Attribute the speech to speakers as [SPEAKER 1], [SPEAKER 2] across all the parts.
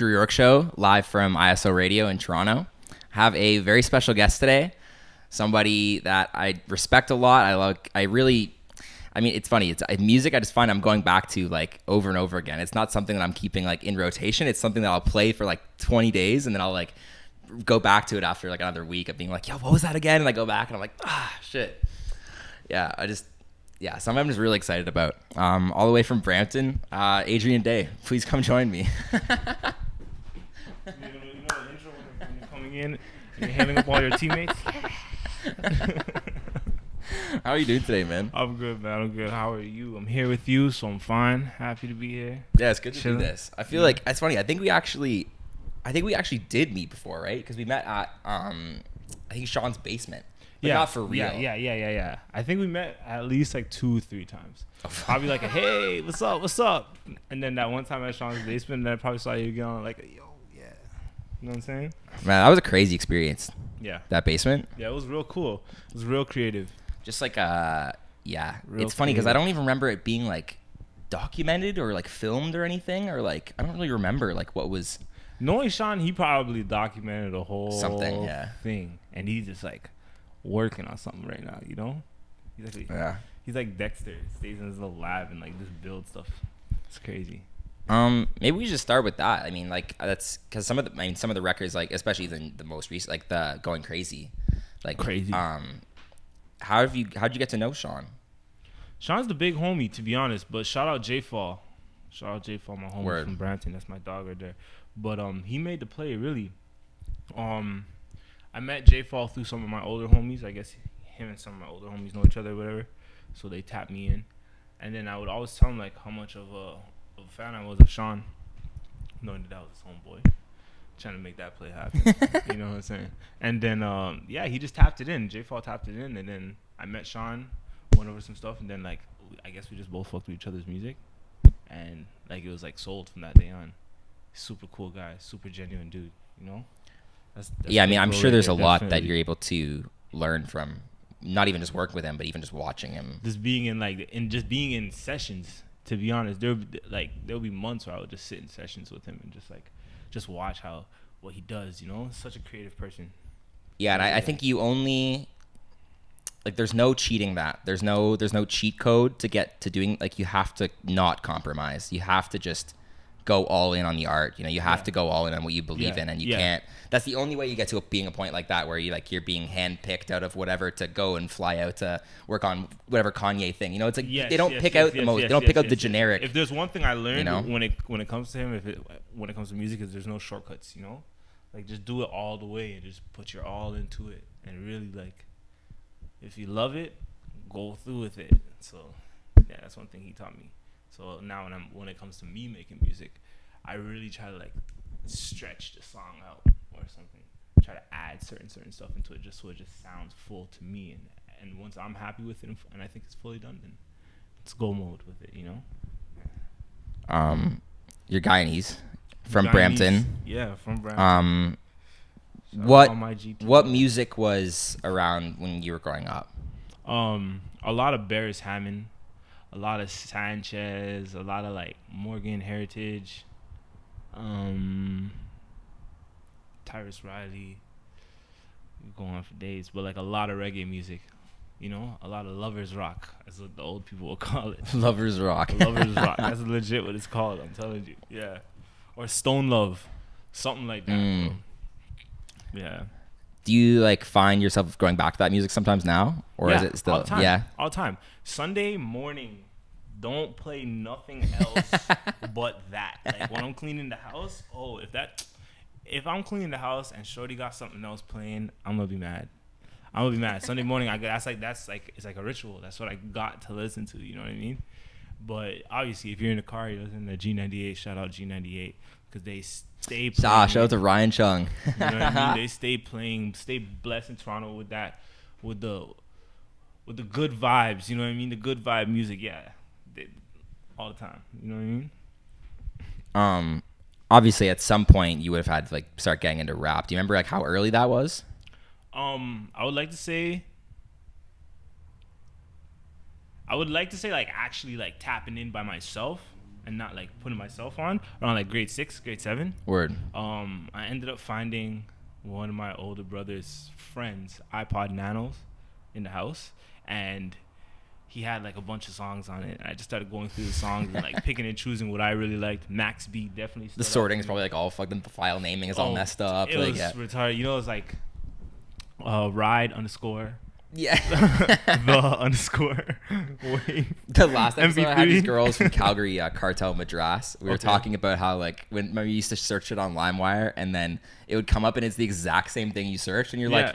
[SPEAKER 1] Drew Yorke Show, live from ISO Radio in Toronto. Have a very special guest today, somebody that I respect a lot. I mean, it's funny. It's music. I just find I'm going back to like over and over again. It's not something that I'm keeping like in rotation. It's something that I'll play for like 20 days and then I'll like go back to it after like another week of being like, yo, what was that again? And I go back and I'm like, shit. Something I'm just really excited about. All the way from Brampton, Adrian Dey. Please come join me.
[SPEAKER 2] You know the intro when you're coming in and you're handing up all your teammates?
[SPEAKER 1] How are you doing today, man?
[SPEAKER 2] I'm good, man. I'm good. How are you? I'm here with you, so I'm fine. Happy to be here.
[SPEAKER 1] Yeah, it's good to do this. I feel like it's funny. I think we actually did meet before, right? Because we met at I think Sean's basement. But not for real.
[SPEAKER 2] Yeah. I think we met at least like 2-3 times. I'll be like, hey, what's up? And then that one time at Sean's basement, then I probably saw you again, like, yo, yeah. You know what I'm saying?
[SPEAKER 1] Man, that was a crazy experience.
[SPEAKER 2] Yeah.
[SPEAKER 1] That basement.
[SPEAKER 2] Yeah, it was real cool. It was real creative.
[SPEAKER 1] Just like,
[SPEAKER 2] Real
[SPEAKER 1] it's funny because I don't even remember it being like documented or like filmed or anything, or like, I don't really remember like what was.
[SPEAKER 2] Knowing Sean, he probably documented a whole thing. And he's just like working on something right now, you know? He's like Dexter. Stays in his little lab and like just builds stuff. It's crazy.
[SPEAKER 1] Maybe we should start with that. I mean, like that's because some of the records, like especially the most recent, like the Going Crazy, like
[SPEAKER 2] crazy.
[SPEAKER 1] how'd you get to know Sean?
[SPEAKER 2] Sean's the big homie, to be honest. But shout out J Fall. Shout out J Fall, my homie from Brampton. That's my dog right there. But he made the play really. I met J Fall through some of my older homies. I guess him and some of my older homies know each other or whatever. So they tapped me in. And then I would always tell him like how much of a fan I was of Sean, knowing that was his homeboy, trying to make that play happen. You know what I'm saying? And then he just tapped it in. J Fall tapped it in, and then I met Sean, went over some stuff, and then like I guess we just both fucked with each other's music, and like it was like sold from that day on. Super cool guy, super genuine dude. You know? That's
[SPEAKER 1] I mean, I'm sure there's a lot that you're able to learn from, not even just working with him, but even just watching him.
[SPEAKER 2] Just being in sessions. To be honest, there'll be months where I would just sit in sessions with him and just watch what he does. You know, such a creative person.
[SPEAKER 1] Yeah, and I think you only like there's no cheating that. There's no cheat code to get to doing, like you have to not compromise. You have to just go all in on the art. You know, you have to go all in on what you believe in, and you can't. That's the only way you get to being a point like that, where you're being handpicked out of whatever to go and fly out to work on whatever Kanye thing. You know, it's like they don't pick out the most. They don't pick out the generic.
[SPEAKER 2] If there's one thing I learned, you know? when it comes to him, when it comes to music, is there's no shortcuts. You know, like just do it all the way and just put your all into it, and really like, if you love it, go through with it. So yeah, that's one thing he taught me. So now when it comes to me making music, I really try to like stretch the song out or something. Try to add certain stuff into it just so it just sounds full to me. And once I'm happy with it and I think it's fully done, then it's go mode with it, you know?
[SPEAKER 1] You're Guyanese from Brampton.
[SPEAKER 2] Yeah, from Brampton.
[SPEAKER 1] What music was around when you were growing up?
[SPEAKER 2] A lot of Barris Hammond. A lot of Sanchez, a lot of like Morgan Heritage, Tyrus Riley. We go on for days, but like a lot of reggae music, you know, a lot of lovers rock, as what the old people will call it.
[SPEAKER 1] Lovers rock.
[SPEAKER 2] Lovers rock. That's legit what it's called. I'm telling you. Yeah, or Stone Love, something like that. Bro. Yeah.
[SPEAKER 1] Do you like find yourself going back to that music sometimes now, or is it still?
[SPEAKER 2] All the time. All the time. Sunday morning, don't play nothing else but that. Like when I'm cleaning the house, if I'm cleaning the house and Shorty got something else playing, I'm gonna be mad. Sunday morning, that's like it's like a ritual. That's what I got to listen to. You know what I mean? But obviously, if you're in the car, you're listening to G98. Shout out G98 because they stay playing.
[SPEAKER 1] Shout out to Ryan Chung.
[SPEAKER 2] You know what I mean? They stay playing, stay blessed in Toronto with that, with the good vibes. You know what I mean? The good vibe music, all the time. You know what I mean?
[SPEAKER 1] Obviously, at some point, you would have had to like start getting into rap. Do you remember like how early that was?
[SPEAKER 2] I would like to say like actually like tapping in by myself. and not like putting myself on around like grade 6, grade 7.
[SPEAKER 1] Word.
[SPEAKER 2] I ended up finding one of my older brother's friends' iPod Nanos in the house, and he had like a bunch of songs on it. I just started going through the songs and like picking and choosing what I really liked. Max B definitely.
[SPEAKER 1] The sorting is probably like all fucked up. The file naming is all messed up.
[SPEAKER 2] It was retarded. You know, it's like ride underscore.
[SPEAKER 1] Yeah.
[SPEAKER 2] the underscore. Wave.
[SPEAKER 1] The last episode I had these girls from Calgary, Cartel Madras. We were talking about how like when we used to search it on LimeWire, and then it would come up and it's the exact same thing you searched, and you're like,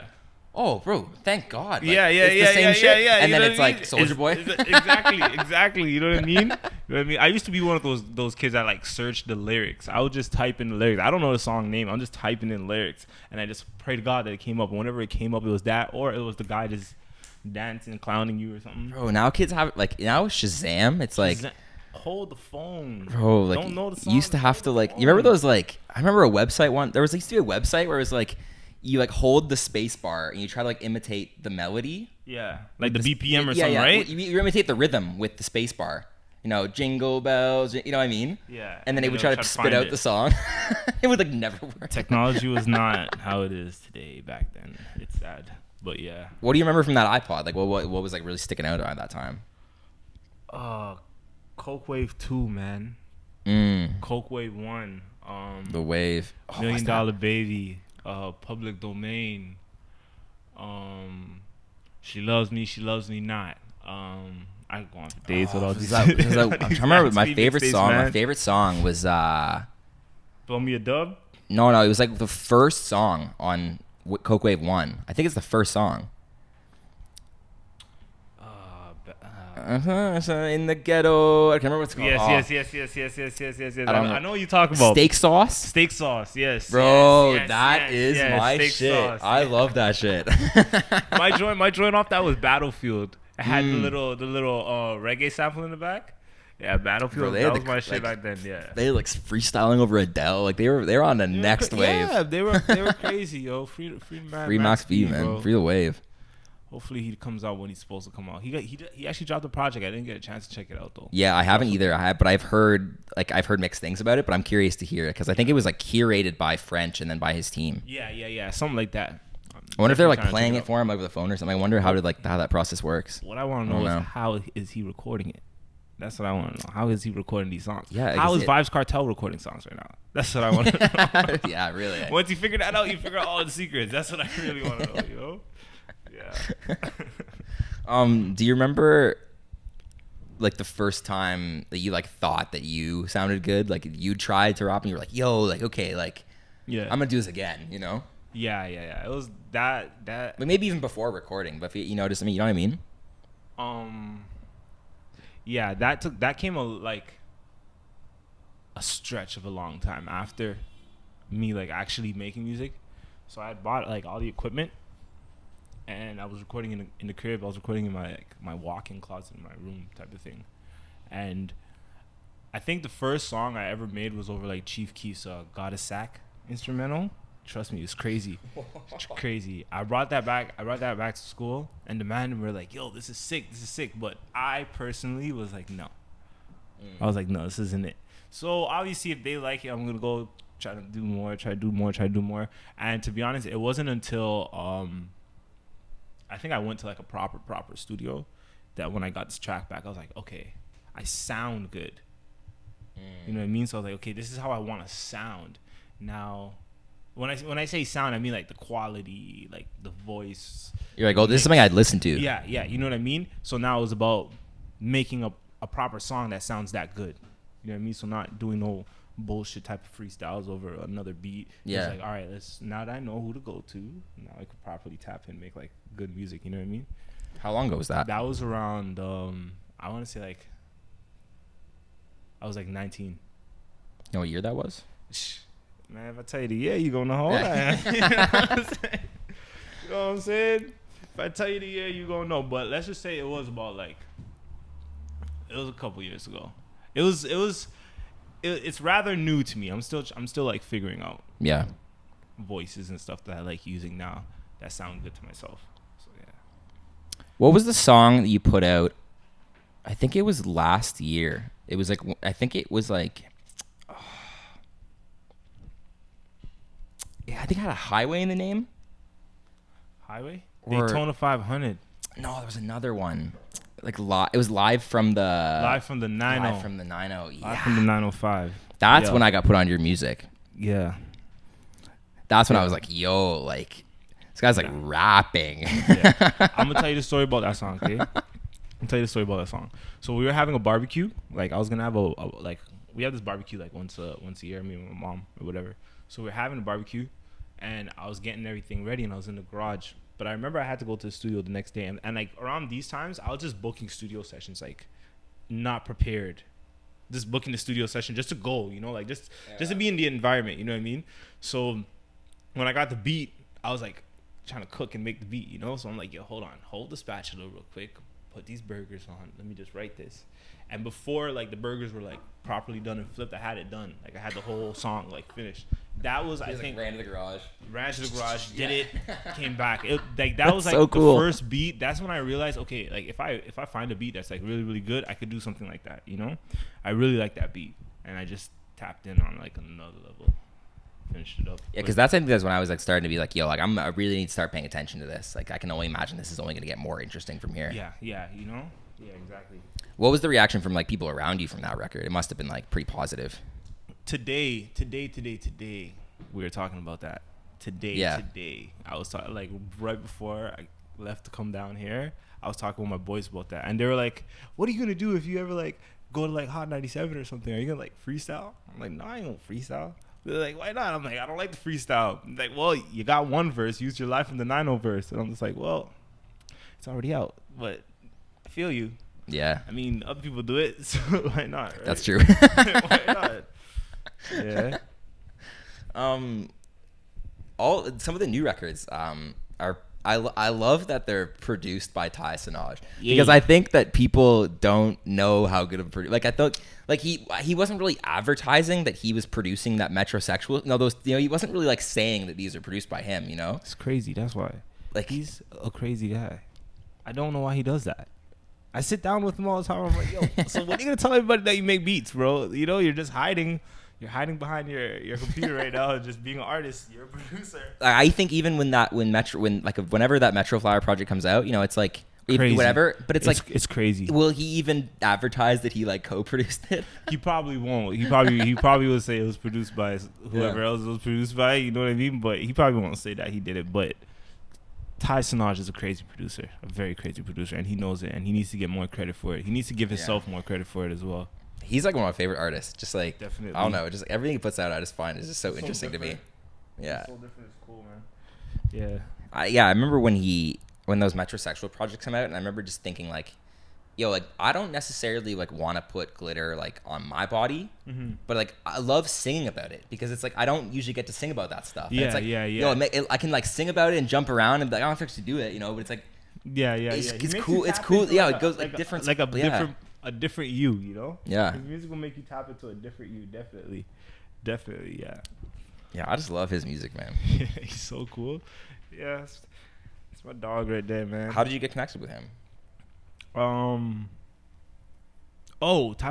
[SPEAKER 1] oh, bro, thank God. Like, it's the same shit. And then it's like Soulja Boy.
[SPEAKER 2] Exactly. You know what I mean? You know what I mean? I used to be one of those kids that like searched the lyrics. I would just type in the lyrics. I don't know the song name. I'm just typing in lyrics, and I just pray to God that it came up. Whenever it came up, it was that, or it was the guy just dancing, clowning you or something.
[SPEAKER 1] Bro, now kids have like now Shazam. It's like
[SPEAKER 2] hold the phone.
[SPEAKER 1] Bro, like
[SPEAKER 2] don't know the song.
[SPEAKER 1] You used to have to like. You remember those like? I remember a website one. There used to be a website where it was like. You like hold the space bar and you try to like imitate the melody.
[SPEAKER 2] Yeah, like the BPM or something, right?
[SPEAKER 1] You imitate the rhythm with the space bar. You know, jingle bells. You know what I mean?
[SPEAKER 2] Yeah.
[SPEAKER 1] And then it would try to spit out the song. It would like never work.
[SPEAKER 2] Technology was not how it is today back then. It's sad, but yeah.
[SPEAKER 1] What do you remember from that iPod? Like, what was like really sticking out at that time?
[SPEAKER 2] Coke Wave 2, man. Coke Wave 1.
[SPEAKER 1] The Wave.
[SPEAKER 2] $1 Million Baby. Public Domain. She loves me not. I can go on for days with all these.
[SPEAKER 1] I'm trying to remember my favorite song. Man. My favorite song was
[SPEAKER 2] Throw Me a Dub?
[SPEAKER 1] No, it was like the first song on Coke Wave 1. I think it's the first song. In the ghetto. I can't remember what it's called.
[SPEAKER 2] Yes. I know what you're talking about.
[SPEAKER 1] Steak sauce?
[SPEAKER 2] Steak sauce, yes.
[SPEAKER 1] Bro, that is my shit.
[SPEAKER 2] Sauce,
[SPEAKER 1] I love that shit.
[SPEAKER 2] my joint off that was Battlefield. It had the little reggae sample in the back. Yeah, Battlefield. Bro, that was my shit back then. Yeah,
[SPEAKER 1] they like freestyling over Adele. Like they were on the next wave.
[SPEAKER 2] Yeah, they were crazy, yo. Free
[SPEAKER 1] Max B, man. Bro. Free the wave.
[SPEAKER 2] Hopefully he comes out when he's supposed to come out. He actually dropped a project. I didn't get a chance to check it out though.
[SPEAKER 1] Yeah, I haven't either. But I've heard mixed things about it. But I'm curious to hear it because I think it was like curated by French and then by his team.
[SPEAKER 2] Yeah, something like that.
[SPEAKER 1] I wonder if they're like playing it for him over the phone or something. I wonder how that process works.
[SPEAKER 2] What I want to know is how is he recording it? That's what I want to know. How is he recording these songs?
[SPEAKER 1] Yeah.
[SPEAKER 2] How is Vibes Cartel recording songs right now? That's what I want to know.
[SPEAKER 1] Yeah, really.
[SPEAKER 2] Once you figure that out, you figure out all the secrets. That's what I really want to know, yo. Yeah.
[SPEAKER 1] Do you remember like the first time that you like thought that you sounded good? Like you tried to rap and you were like, yo, like okay, like I'm gonna do this again, you know?
[SPEAKER 2] Yeah. It was that
[SPEAKER 1] like maybe even before recording, but if you notice, I mean, you know what I
[SPEAKER 2] mean? Yeah, that came a stretch of a long time after me like actually making music. So I had bought like all the equipment. And I was recording in the crib. I was recording in my walk-in closet in my room type of thing. And I think the first song I ever made was over like Chief Keef's "Got a Sack" instrumental. Trust me, it's crazy. It's crazy. I brought that back to school, and the man were like, "Yo, this is sick. But I personally was like, no. I was like, no, this isn't it. So obviously, if they like it, I'm gonna go try to do more. And to be honest, it wasn't until I think I went to like a proper studio that when I got this track back, I was like, okay, I sound good. You know what I mean? So I was like, okay, this is how I want to sound. Now, when I say sound, I mean like the quality, like the voice. You're like,
[SPEAKER 1] oh, this is something I'd listen to.
[SPEAKER 2] Yeah, you know what I mean? So now it was about making a proper song that sounds that good. You know what I mean? So not doing no bullshit type of freestyles over another beat.
[SPEAKER 1] Yeah.
[SPEAKER 2] It's like, all right, now that I know who to go to, now I could properly tap in and make like good music. You know what I mean?
[SPEAKER 1] How long ago was that?
[SPEAKER 2] That was around, I want to say like, I was like 19.
[SPEAKER 1] You know what year that was?
[SPEAKER 2] Man, if I tell you the year, you gonna know. You know what I'm saying? If I tell you the year, you gonna know. But let's just say it was about like, it was a couple years ago. It's rather new to me. I'm still like figuring out voices and stuff that I like using now that sound good to myself. So yeah.
[SPEAKER 1] What was the song that you put out? I think it was last year. It was like, I think it was like, yeah, I think it had a highway in the name.
[SPEAKER 2] Highway?
[SPEAKER 1] Or,
[SPEAKER 2] Daytona 500.
[SPEAKER 1] No, there was another one. Like it was live from the
[SPEAKER 2] Nano.
[SPEAKER 1] Live from the Nano. Yeah.
[SPEAKER 2] Live from the 905.
[SPEAKER 1] That's when I got put on your music.
[SPEAKER 2] Yeah.
[SPEAKER 1] That's when I was like, yo, like this guy's like rapping.
[SPEAKER 2] Yeah. I'm gonna tell you the story about that song, okay? So we were having a barbecue. Like I was gonna have we have this barbecue like once a year, me and my mom or whatever. So we're having a barbecue, and I was getting everything ready, and I was in the garage. But I remember I had to go to the studio the next day, and like around these times, I was just booking studio sessions, like not prepared, just booking the studio session just to go, you know, like just to be in the environment, you know what I mean? So when I got the beat, I was like trying to cook and make the beat, you know. So I'm like, yo, hold the spatula real quick, put these burgers on, let me just write this. And before like the burgers were like properly done and flipped, I had it done. Like I had the whole song like finished. That was, I think,
[SPEAKER 1] ran to the garage,
[SPEAKER 2] did it, came back. That was like
[SPEAKER 1] so cool.
[SPEAKER 2] The first beat. That's when I realized, okay, like if I find a beat that's like really, really good, I could do something like that, you know? I really like that beat, and I just tapped in on like another level, finished it up.
[SPEAKER 1] Yeah, because that's when I was like starting to be like, yo, like I really need to start paying attention to this. Like I can only imagine this is only gonna get more interesting from here.
[SPEAKER 2] Yeah, you know? Yeah, exactly.
[SPEAKER 1] What was the reaction from like people around you from that record? It must have been like pretty positive.
[SPEAKER 2] Today, we were talking about that. Today, I was talking like right before I left to come down here. I was talking with my boys about that, and they were like, "What are you gonna do if you ever like go to like Hot 97 or something? Are you gonna like freestyle?" I'm like, "No, I ain't gonna freestyle." They're like, "Why not?" I'm like, "I don't like the freestyle." I'm like, "Well, you got one verse. Use your Live from the 90 verse." And I'm just like, "Well, it's already out, but I feel you."
[SPEAKER 1] Yeah.
[SPEAKER 2] I mean, other people do it, so why not? Right?
[SPEAKER 1] That's true.
[SPEAKER 2] Why not? Yeah.
[SPEAKER 1] Some of the new records are I love that they're produced by Ty Senoj, because I think that people don't know how good of a producer. Like I thought, like he wasn't really advertising that he was producing that metrosexual. No, those, you know, he wasn't really like saying that these are produced by him. You know,
[SPEAKER 2] it's crazy. That's why. Like he's a crazy guy. I don't know why he does that. I sit down with him all the time. I'm like, yo, so when are you gonna tell everybody that you make beats, bro? You know, you're just hiding. You're hiding behind your computer right now, and just being an artist. You're a producer.
[SPEAKER 1] I think even whenever that Metro Flower project comes out, you know, it's like whatever. But it's like
[SPEAKER 2] it's crazy.
[SPEAKER 1] Will he even advertise that he like co-produced it?
[SPEAKER 2] He probably won't. He probably will say it was produced by whoever else it was produced by. You know what I mean? But he probably won't say that he did it. But Ty Senoj is a crazy producer, a very crazy producer, and he knows it. And he needs to get more credit for it. He needs to give himself more credit for it as well.
[SPEAKER 1] He's like one of my favorite artists. Just like,
[SPEAKER 2] definitely.
[SPEAKER 1] I don't know, just everything he puts out, I just find is just so interesting to me. Yeah.
[SPEAKER 2] It's so different. It's cool, man.
[SPEAKER 1] Yeah. I remember when those metrosexual projects come out, and I remember just thinking like, yo, like I don't necessarily like want to put glitter like on my body, but like I love singing about it, because it's like I don't usually get to sing about that stuff. And it's like, yo, I can like sing about it and jump around and be like, I don't have to do it, you know. But it's like, it's cool. It's cool. Yeah, it goes like different,
[SPEAKER 2] like a different you know?
[SPEAKER 1] Yeah.
[SPEAKER 2] His music will make you tap into a different you, definitely, yeah.
[SPEAKER 1] Yeah, I just love his music, man.
[SPEAKER 2] He's so cool. Yeah, it's my dog right there, man.
[SPEAKER 1] How did you get connected with him?
[SPEAKER 2] Ty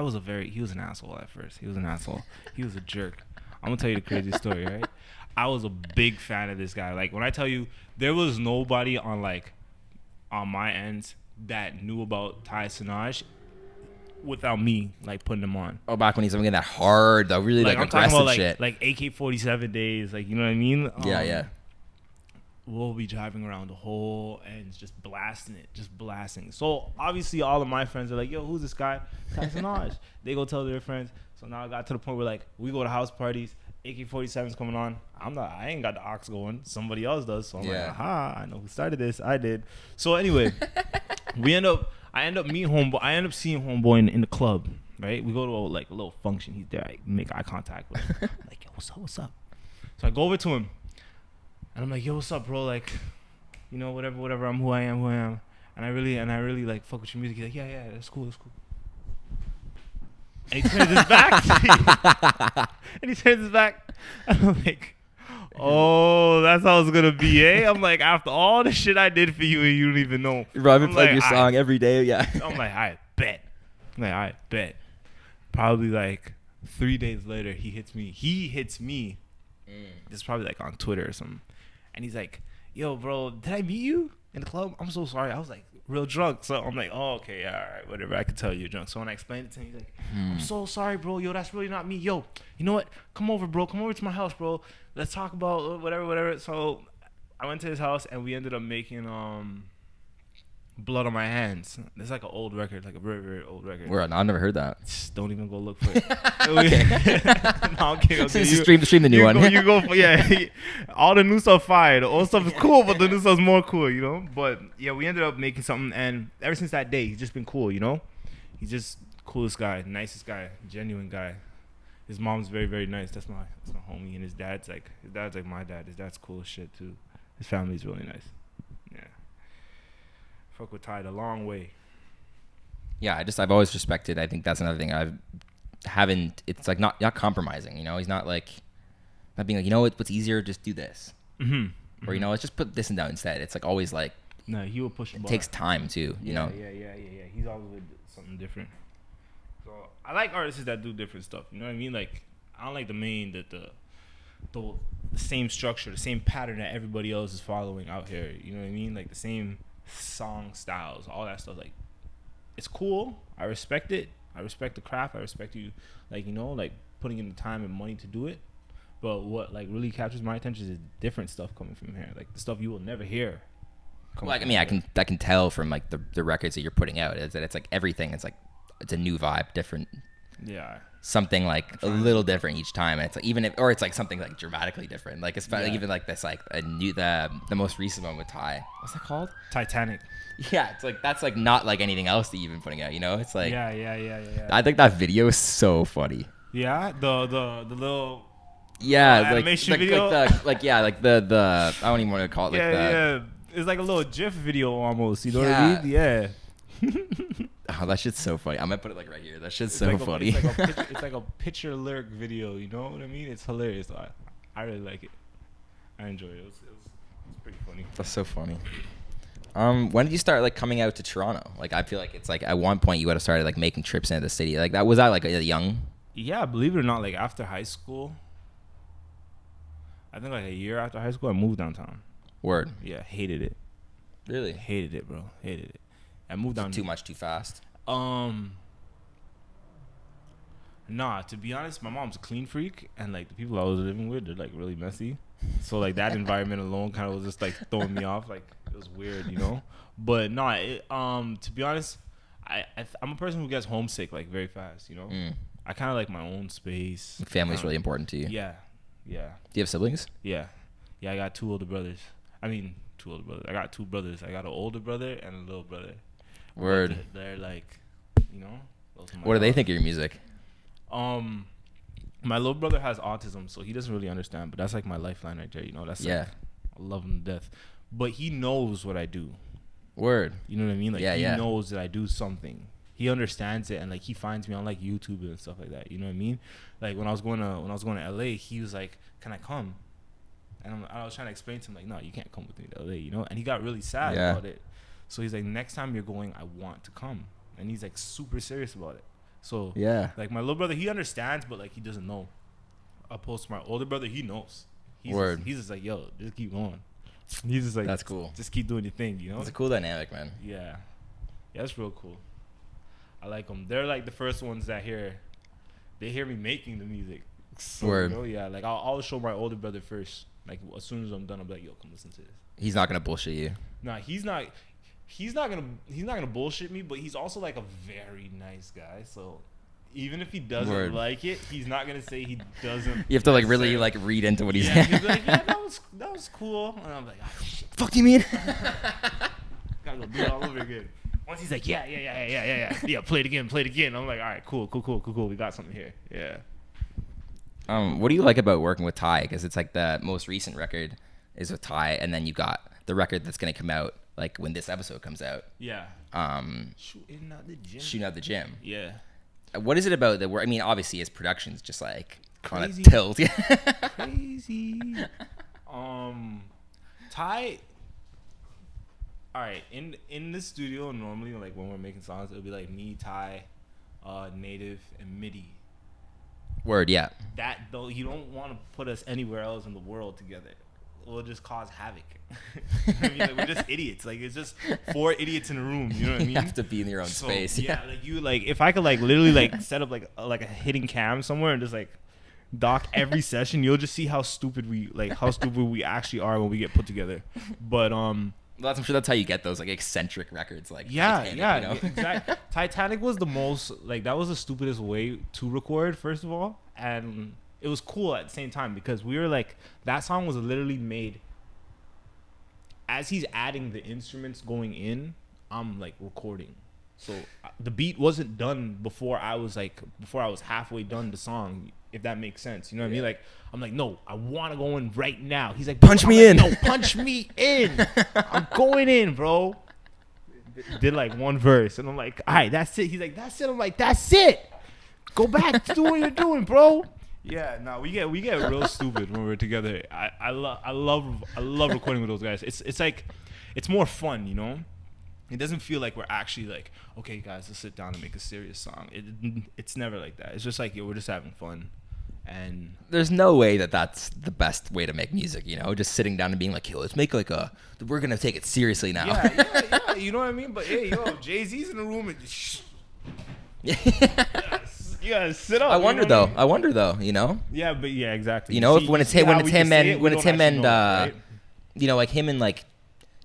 [SPEAKER 2] was he was an asshole at first. He was an asshole. He was a jerk. I'm gonna tell you the crazy story, right? I was a big fan of this guy. Like when I tell you, there was nobody on my end that knew about Ty Senoj without me like putting him on.
[SPEAKER 1] Oh, back when he's getting that hard, though, really like aggressive
[SPEAKER 2] talking about,
[SPEAKER 1] shit.
[SPEAKER 2] Like AK-47 days, like, you know what I mean?
[SPEAKER 1] Yeah.
[SPEAKER 2] We'll be driving around the whole ends, just blasting. So obviously all of my friends are like, yo, who's this guy? Ty Senoj. They go tell their friends. So now I got to the point where like we go to house parties, AK-47's coming on. I ain't got the aux going. Somebody else does. So I'm like, aha, I know who started this. I did. So anyway, I end up seeing Homeboy in the club, right? We go to a little function. He's there. I make eye contact with him. I'm like, yo, what's up? So I go over to him, and I'm like, yo, what's up, bro? Like, you know, whatever. I'm who I am. And I really like fuck with your music. He's like, yeah, that's cool. And he turns his back and I'm like, oh, that's how it's gonna be, eh? I'm like, after all the shit I did for you and you don't even know.
[SPEAKER 1] Bro, I've been playing your song every day, yeah.
[SPEAKER 2] I'm like, I bet. Probably like 3 days later, he hits me. This is probably like on Twitter or something. And he's like, yo, bro, did I meet you in the club? I'm so sorry. I was like real drunk. So I'm like, oh, okay, yeah, all right, whatever. I could tell you're drunk. So when I explained it to him, he's like, I'm so sorry, bro. Yo, that's really not me. Yo, you know what? Come over, bro. Come over to my house, bro. Let's talk about whatever. So I went to his house and we ended up making Blood on My Hands. It's like an old record, like a very, very old record.
[SPEAKER 1] Word, I've never heard that.
[SPEAKER 2] Don't even go look for it. No, I'm kidding. Okay.
[SPEAKER 1] Stream the new one.
[SPEAKER 2] You go for, yeah. All the new stuff fire. The old stuff is cool, but the new stuff's more cool, you know? But yeah, we ended up making something, and ever since that day, he's just been cool, you know? He's just coolest guy, nicest guy, genuine guy. His mom's very, very nice. That's my homie, and his dad's like my dad. His dad's cool as shit too. His family's really nice. Yeah. Fuck with Ty the long way.
[SPEAKER 1] Yeah, I've always respected. I think that's another thing it's like not compromising, you know? He's not like, not being like, you know what's easier, just do this. Or, you know, let's just put this in down instead. It's like always like,
[SPEAKER 2] no, he will push the bar.
[SPEAKER 1] It takes time too, you know?
[SPEAKER 2] Yeah. He's always with something different. So I like artists that do different stuff. You know what I mean? Like, I don't like the same structure, the same pattern that everybody else is following out here. You know what I mean? Like the same song styles, all that stuff. Like, it's cool. I respect it. I respect the craft. I respect you, like, you know, like putting in the time and money to do it. But what like really captures my attention is different stuff coming from here, like the stuff you will never hear.
[SPEAKER 1] Well, I mean, I can tell from like the records that you're putting out is that it's like everything. It's like it's a new vibe, different.
[SPEAKER 2] Yeah.
[SPEAKER 1] Something like a little different each time. And it's like or it's like something like dramatically different. Like especially even like this like a new the most recent one with Ty. What's that called?
[SPEAKER 2] Titanic.
[SPEAKER 1] Yeah, it's like that's like not like anything else that you've been putting out. You know, it's like
[SPEAKER 2] yeah.
[SPEAKER 1] I think that video is so funny.
[SPEAKER 2] Yeah, the little.
[SPEAKER 1] Yeah, like
[SPEAKER 2] animation video.
[SPEAKER 1] Like the I don't even want to call it
[SPEAKER 2] yeah. It's like a little GIF video almost. You know what I mean? Yeah.
[SPEAKER 1] Oh, that shit's so funny. I'm gonna put it like right here. That shit's so
[SPEAKER 2] like
[SPEAKER 1] funny.
[SPEAKER 2] It's like a picture lyric video. You know what I mean? It's hilarious. I really like it. I enjoy it. It was pretty funny.
[SPEAKER 1] That's so funny. When did you start like coming out to Toronto? Like, I feel like it's like at one point you would have started like making trips into the city. Like was that like a young?
[SPEAKER 2] Yeah, believe it or not, like after high school, I think like a year after high school, I moved downtown.
[SPEAKER 1] Word.
[SPEAKER 2] Yeah, hated it.
[SPEAKER 1] Really?
[SPEAKER 2] Hated it, bro. Hated it. I moved down.
[SPEAKER 1] Too much, too fast.
[SPEAKER 2] Nah, to be honest, my mom's a clean freak, and like the people I was living with, they're like really messy. So like that environment alone kind of was just like throwing me off. Like it was weird, you know. But no, to be honest, I'm a person who gets homesick like very fast, you know. I kind of like my own space.
[SPEAKER 1] Family's really important to you.
[SPEAKER 2] Yeah.
[SPEAKER 1] Do you have siblings?
[SPEAKER 2] Yeah. I got two older brothers. I got two brothers. I got an older brother and a little brother.
[SPEAKER 1] Word.
[SPEAKER 2] They're like, you know.
[SPEAKER 1] What do they think of your music?
[SPEAKER 2] My little brother has autism, so he doesn't really understand. But that's like my lifeline right there. You know, that's like, I love him to death. But he knows what I do.
[SPEAKER 1] Word.
[SPEAKER 2] You know what I mean? Like he knows that I do something. He understands it, and like he finds me on like YouTube and stuff like that. You know what I mean? Like when I was going to LA, he was like, "Can I come?" And I was trying to explain to him like, "No, you can't come with me to LA," you know. And he got really sad about it. So he's like, "Next time you're going, I want to come." And he's like super serious about it. So like my little brother, he understands, but like he doesn't know. Opposed to my older brother, he knows. He's just like, "Yo, just keep going." He's just like,
[SPEAKER 1] "That's cool.
[SPEAKER 2] Just keep doing your thing," you know.
[SPEAKER 1] It's a cool dynamic, man.
[SPEAKER 2] Yeah, it's real cool. I like them. They're like the first ones that hear me making the music. So,
[SPEAKER 1] Word.
[SPEAKER 2] You know, yeah. Like I'll always show my older brother first. Like as soon as I'm done, I'll be like, "Yo, come listen to this."
[SPEAKER 1] He's not gonna bullshit you.
[SPEAKER 2] Nah, he's not gonna bullshit me. But he's also like a very nice guy. So even if he doesn't like it, he's not gonna say he doesn't.
[SPEAKER 1] You have to like really like read into what he's saying.
[SPEAKER 2] He's like, "Yeah, that was cool," and I'm like, "Oh shit,
[SPEAKER 1] fuck do you mean?"
[SPEAKER 2] Gotta go do it all over again. Once he's like, yeah, play it again. I'm like, all right, cool. We got something here. Yeah.
[SPEAKER 1] What do you like about working with Ty? Because it's like the most recent record is with Ty, and then you got the record that's gonna come out like when this episode comes out.
[SPEAKER 2] Yeah. Shooting out the gym. Yeah.
[SPEAKER 1] What is it about that? I mean, obviously his production's just like on a
[SPEAKER 2] Crazy.
[SPEAKER 1] tilt.
[SPEAKER 2] Crazy. Ty. All right, in the studio normally, like when we're making songs, it'll be like me, Ty, native, and MIDI.
[SPEAKER 1] Word, yeah.
[SPEAKER 2] That though, you don't want to put us anywhere else in the world together. We'll just cause havoc. I mean, like, we're just idiots. Like, it's just 4 idiots in a room. You know what I mean?
[SPEAKER 1] You have to be in your own space.
[SPEAKER 2] Yeah, like if I could like literally like set up like a hidden cam somewhere and just like doc every session, you'll just see how stupid we actually are when we get put together. But
[SPEAKER 1] I'm sure that's how you get those like eccentric records. Like
[SPEAKER 2] Titanic,
[SPEAKER 1] you know?
[SPEAKER 2] Exactly. Titanic was the most like that was the stupidest way to record, first of all, and it was cool at the same time because we were like, that song was literally made as he's adding the instruments going in. I'm like recording, so the beat wasn't done before I was halfway done the song, if that makes sense. You know what I mean? Like, I'm like, no, I want to go in right now. He's like, punch me in. No, punch me in. I'm going in, bro. Did like one verse, and I'm like, all right, that's it. He's like, that's it. I'm like, that's it. Go back, do what you're doing, bro. Yeah, no, we get real stupid when we're together. I love recording with those guys. It's like, it's more fun, you know. It doesn't feel like we're actually like, okay, guys, let's sit down and make a serious song. It's never like that. It's just like, yo, we're just having fun. And
[SPEAKER 1] there's no way that that's the best way to make music, you know, just sitting down and being like, yo, let's make like we're going to take it seriously now.
[SPEAKER 2] Yeah, you know what I mean? But hey, yo, Jay-Z's in the room and you gotta sit up.
[SPEAKER 1] I wonder though, you know?
[SPEAKER 2] Yeah, but yeah, exactly.
[SPEAKER 1] You know, when it's him and
[SPEAKER 2] right?
[SPEAKER 1] you know, like him and like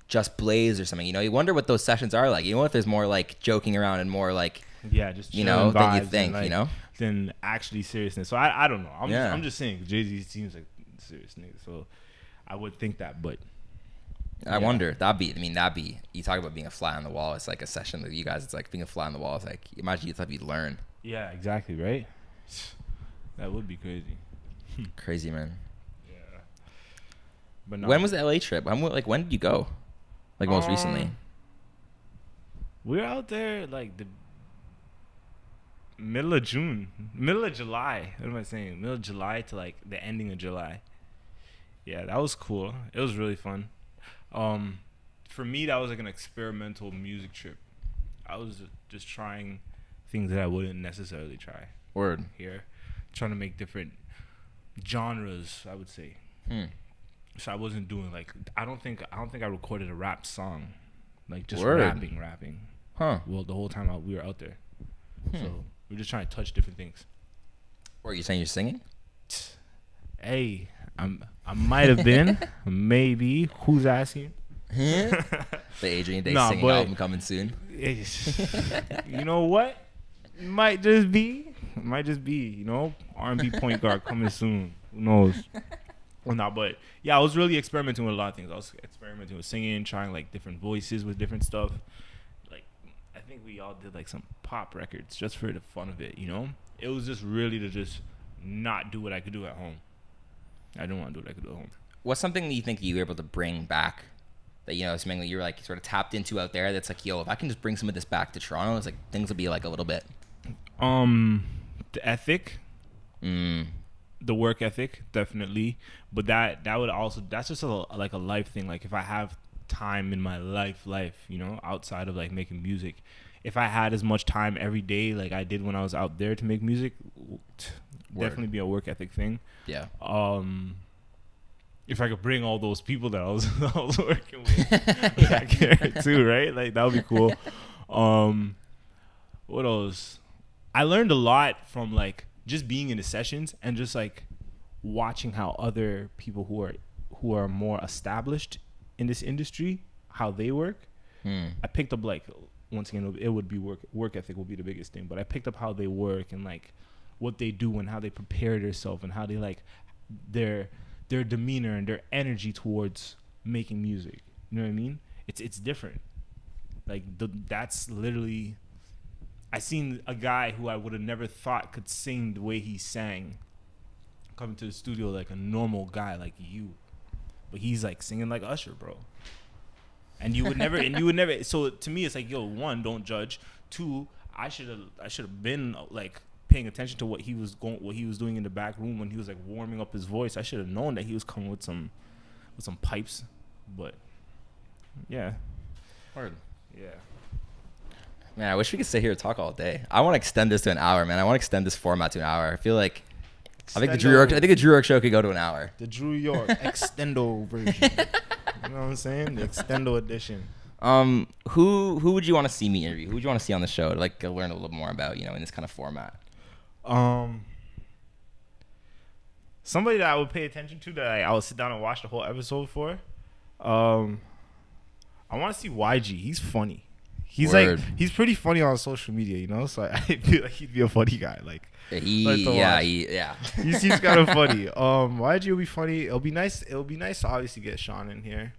[SPEAKER 1] Just Blaze or something, you know, you wonder what those sessions are like. You know, if there's more like joking around and more like,
[SPEAKER 2] just
[SPEAKER 1] you know, than you think,
[SPEAKER 2] like,
[SPEAKER 1] you know,
[SPEAKER 2] than actually seriousness. So I don't know. I'm just saying Jay-Z seems like a serious nigga, so I would think that, but
[SPEAKER 1] I wonder. That'd be you talk about being a fly on the wall. It's like a session with you guys. It's like being a fly on the wall. It's like, imagine you thought you'd learn.
[SPEAKER 2] Yeah, exactly, right? That would be crazy.
[SPEAKER 1] Crazy, man.
[SPEAKER 2] Yeah. But no.
[SPEAKER 1] When was the LA trip? When did you go? Like most recently?
[SPEAKER 2] We were out there like the middle of July. What am I saying? Middle of July to like the ending of July. Yeah, that was cool. It was really fun. For me, that was like an experimental music trip. I was just trying things that I wouldn't necessarily try.
[SPEAKER 1] Word.
[SPEAKER 2] Here, trying to make different genres, I would say. So I wasn't doing like, I don't think I recorded a rap song, like just rapping.
[SPEAKER 1] Huh.
[SPEAKER 2] Well, the whole time we were out there, so we were just trying to touch different things.
[SPEAKER 1] Or are you saying you're singing?
[SPEAKER 2] Hey, I might have been, maybe. Who's asking?
[SPEAKER 1] The Adrian Dey singing album coming soon.
[SPEAKER 2] You know what? Might just be, you know, R&B point guard coming soon. Who knows? Well, no, but yeah, I was really experimenting with a lot of things. I was experimenting with singing, trying like different voices with different stuff. Like, I think we all did like some pop records just for the fun of it, you know? It was just really to just not do what I could do at home. I didn't want to do what I could do at home.
[SPEAKER 1] What's something that you think you were able to bring back that, you know, something that you're like sort of tapped into out there that's like, yo, if I can just bring some of this back to Toronto, it's like things will be like a little bit.
[SPEAKER 2] The ethic. The work ethic, definitely. But that would also, that's just like a life thing. Like if I have time in my life, you know, outside of like making music, if I had as much time every day like I did when I was out there to make music, definitely be a work ethic thing. Yeah. If I could bring all those people that I was working with back here too, right? Like that would be cool. What else? I learned a lot from like just being in the sessions and just like watching how other people who are more established in this industry, how they work. I picked up like, once again, it would be work ethic will be the biggest thing, but I picked up how they work and like what they do and how they prepare themselves and how they like their demeanor and their energy towards making music. You know what I mean? It's different. Like that's literally, I seen a guy who I would have never thought could sing the way he sang coming to the studio like a normal guy like you, but he's like singing like Usher, bro. And you would never. So to me, it's like, yo, one, don't judge. Two, I should have been like paying attention to what he was doing in the back room when he was like warming up his voice. I should have known that he was coming with some pipes. But yeah,
[SPEAKER 1] hard.
[SPEAKER 2] Yeah.
[SPEAKER 1] Man, I wish we could sit here and talk all day. I want to extend this to an hour, man. I want to extend this format to an hour. I feel like I think the Drew Yorke Show could go to an hour.
[SPEAKER 2] The Drew Yorke extendo version. You know what I'm saying? The extendo edition.
[SPEAKER 1] Who would you want to see me interview? Who would you want to see on the show to like learn a little more about, you know, in this kind of format?
[SPEAKER 2] Somebody that I would pay attention to that I would sit down and watch the whole episode for. I want to see YG. He's funny. He's he's pretty funny on social media, you know. So I feel like he'd be a funny guy. Like
[SPEAKER 1] he's
[SPEAKER 2] kind of funny. YG will be funny. It'll be nice to obviously get Sean in here.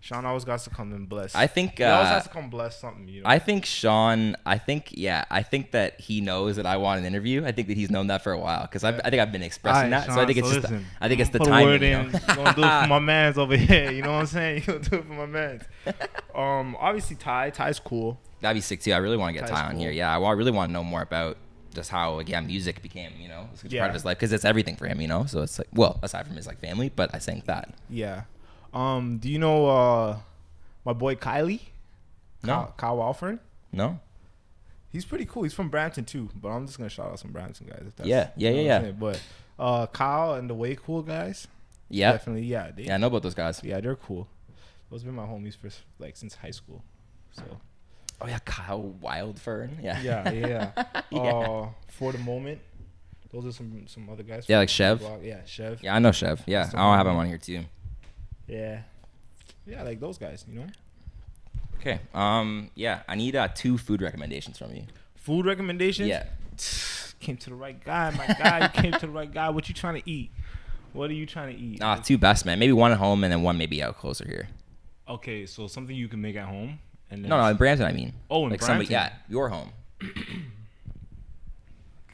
[SPEAKER 2] Sean always got to come and bless.
[SPEAKER 1] I think
[SPEAKER 2] he always has to come bless something. You know?
[SPEAKER 1] I think Sean. I think that he knows that I want an interview. I think that he's known that for a while because I think I've been expressing that. Sean, so I think it's just. I think it's the timing. You know?
[SPEAKER 2] Gonna do it for my man's over here. You know what I'm saying? You gonna do it for my man's. Obviously Ty's cool.
[SPEAKER 1] That'd be sick too. I really want to get
[SPEAKER 2] Ty's
[SPEAKER 1] Ty on
[SPEAKER 2] cool.
[SPEAKER 1] here. Yeah, I really want to know more about just how music became, you know, a part of his life because it's everything for him, you know. So it's like, well, aside from his like family, but I think that.
[SPEAKER 2] Yeah. Do you know my boy Kylie?
[SPEAKER 1] No.
[SPEAKER 2] Kyle Walford?
[SPEAKER 1] No.
[SPEAKER 2] He's pretty cool. He's from Brampton too, but I'm just gonna shout out some Brampton guys. If that's,
[SPEAKER 1] yeah.
[SPEAKER 2] But Kyle and the Way Cool guys.
[SPEAKER 1] Yeah.
[SPEAKER 2] Definitely. Yeah.
[SPEAKER 1] I know about those guys.
[SPEAKER 2] Yeah, they're cool. Those have been my homies for like since high school. So.
[SPEAKER 1] Oh yeah, Kyle Wildfern. Yeah.
[SPEAKER 2] Yeah. For the moment. Those are some other guys.
[SPEAKER 1] Yeah, like Chev.
[SPEAKER 2] Yeah, Chev.
[SPEAKER 1] Yeah, I know Chev. Yeah, I'll have him on here too.
[SPEAKER 2] Yeah, like those guys, you know.
[SPEAKER 1] Okay. Yeah, I need 2 food recommendations from you.
[SPEAKER 2] Food recommendations?
[SPEAKER 1] Yeah.
[SPEAKER 2] Came to the right guy, my guy. You came to the right guy. What you trying to eat? What are you trying to eat?
[SPEAKER 1] 2 best, man. Maybe one at home and then one maybe out closer here.
[SPEAKER 2] Okay, so something you can make at home. And then
[SPEAKER 1] no, in Brampton, I mean.
[SPEAKER 2] Oh, in
[SPEAKER 1] like
[SPEAKER 2] Brampton?
[SPEAKER 1] Somebody, your home.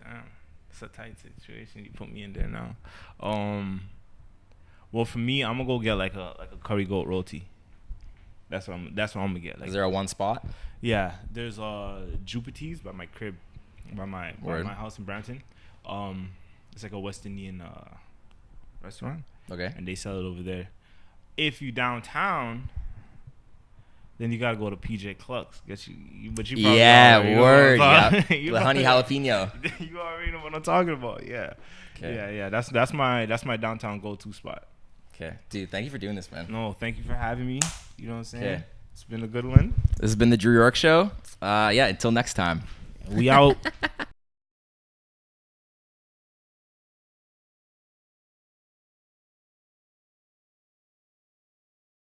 [SPEAKER 2] Damn, it's a tight situation. You put me in there now. Well, for me, I'm gonna go get like a curry goat roti. That's what I'm gonna get. Like,
[SPEAKER 1] is there a one spot?
[SPEAKER 2] Yeah, there's Jupiter's by my crib, by my house in Brampton. It's like a West Indian restaurant.
[SPEAKER 1] Okay.
[SPEAKER 2] And they sell it over there. If you downtown, then you gotta go to PJ Cluck's. But you probably
[SPEAKER 1] word. Yeah.
[SPEAKER 2] The
[SPEAKER 1] honey jalapeno.
[SPEAKER 2] You already know what I'm talking about. Yeah. Okay. Yeah. That's my downtown go-to spot.
[SPEAKER 1] Okay, dude. Thank you for doing this, man.
[SPEAKER 2] No, thank you for having me. You know what I'm saying?
[SPEAKER 1] Okay.
[SPEAKER 2] It's been a good one.
[SPEAKER 1] This has been the Drew Yorke Show. Until next time.
[SPEAKER 2] We out.